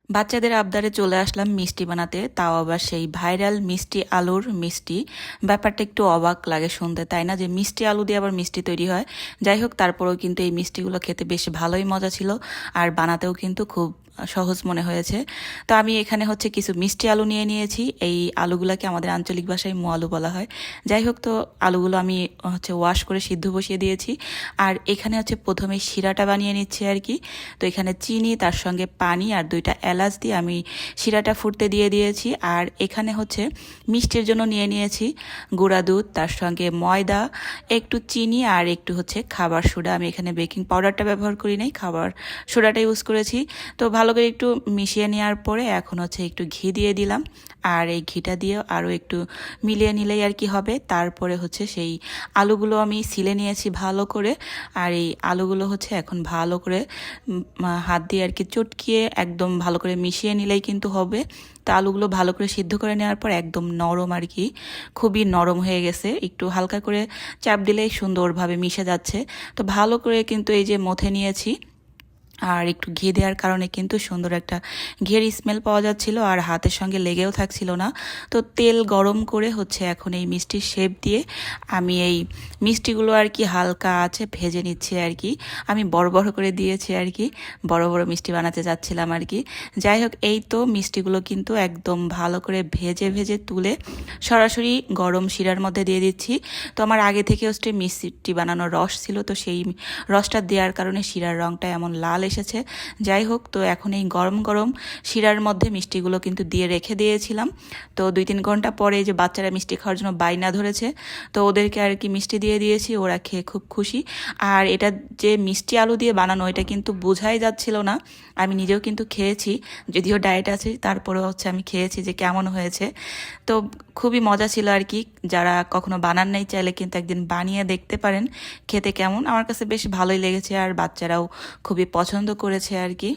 বাচ্চাদের আবদারে চলে আসলাম মিষ্টি বানাতে, তাও আবার সেই ভাইরাল মিষ্টি আলুর মিষ্টি। ব্যাপারটা একটু অবাক লাগে শুনতে, তাই না, যে মিষ্টি আলু দিয়ে আবার মিষ্টি তৈরি হয়। যাই হোক, তারপরেও কিন্তু এই মিষ্টিগুলো খেতে বেশ ভালোই মজা ছিল, আর বানাতেও কিন্তু খুব সহজ মনে হয়েছে। তো আমি এখানে হচ্ছে কিছু মিষ্টি আলু নিয়ে নিয়েছি। এই আলুগুলাকে আমাদের আঞ্চলিক ভাষায় মো আলু বলা হয়। যাই হোক, তো আলুগুলো আমি হচ্ছে ওয়াশ করে সিদ্ধ বসিয়ে দিয়েছি। আর এখানে হচ্ছে প্রথমে শিরাটা বানিয়ে নিচ্ছি আর কি। তো এখানে চিনি, তার সঙ্গে পানি আর 2টা এলাচ দিয়ে আমি শিরাটা ফুটতে দিয়ে দিয়েছি। আর এখানে হচ্ছে মিষ্টির জন্য নিয়ে নিয়েছি গুঁড়া দুধ, তার সঙ্গে ময়দা, একটু চিনি আর একটু হচ্ছে খাবার সোডা। আমি এখানে বেকিং পাউডারটা ব্যবহার করি নাই, খাবার সোডাটা ইউজ করেছি। তো ভালো করে একটু মিশিয়ে নেওয়ার পরে এখন হচ্ছে একটু ঘি দিয়ে দিলাম। আর এই ঘিটা দিয়ে আরও একটু মিলিয়ে নিলেই আর কি হবে। তারপরে হচ্ছে সেই আলুগুলো আমি ছিলে নিয়েছি ভালো করে। আর এই আলুগুলো হচ্ছে এখন ভালো করে হাত দিয়ে আর কি চটকিয়ে একদম ভালো করে মিশিয়ে নিলেই কিন্তু হবে। তা আলুগুলো ভালো করে সিদ্ধ করে নেওয়ার পর একদম নরম আর কি, খুবই নরম হয়ে গেছে। একটু হালকা করে চাপ দিলেই সুন্দরভাবে মিশে যাচ্ছে। তো ভালো করে কিন্তু এই যে মথে নিয়েছি। আর একটু ঘি দেওয়ার কারণে কিন্তু সুন্দর একটা ঘিয়ের স্মেল পাওয়া যাচ্ছিল, আর হাতের সঙ্গে লেগেও থাকছিল না। তো তেল গরম করে হচ্ছে এখন এই মিষ্টির শেপ দিয়ে আমি এই মিষ্টিগুলো আর কি হালকা আছে ভেজে নিচ্ছি আর কি। আমি বড় বড় করে দিয়েছি আর কি, বড় বড় মিষ্টি বানাতে যাচ্ছিলাম আর কি। যাই হোক, এই তো মিষ্টিগুলো কিন্তু একদম ভালো করে ভেজে ভেজে তুলে সরাসরি গরম শিরার মধ্যে দিয়ে দিচ্ছি। তো আমার আগে থেকে হচ্ছে মিষ্টি বানানোর রস ছিল, তো সেই রসটা দেওয়ার কারণে শিরার রঙটা এমন লাল এসেছে। যাই হোক, তো এখন এই গরম গরম শিরার মধ্যে মিষ্টিগুলো কিন্তু দিয়ে রেখে দিয়েছিলাম। তো 2-3 ঘন্টা পরে যে বাচ্চারা মিষ্টি খাওয়ার জন্য বাইনা ধরেছে, তো ওদেরকে আর কি মিষ্টি দিয়ে দিয়েছি, ওরা খেয়ে খুব খুশি। আর এটা যে মিষ্টি আলু দিয়ে বানানো, এটা কিন্তু বোঝাই যাচ্ছিল না। আমি নিজেও কিন্তু খেয়েছি, যদিও ডায়েট আছে, তারপরেও হচ্ছে আমি খেয়েছি যে কেমন হয়েছে। তো খুবই মজা ছিল আর কি। যারা কখনো বানান নাই, চাইলে কিন্তু একদিন বানিয়ে দেখতে পারেন খেতে কেমন। আমার কাছে বেশ ভালোই লেগেছে, আর বাচ্চারাও খুবই পছন্দ করেছে আর কি।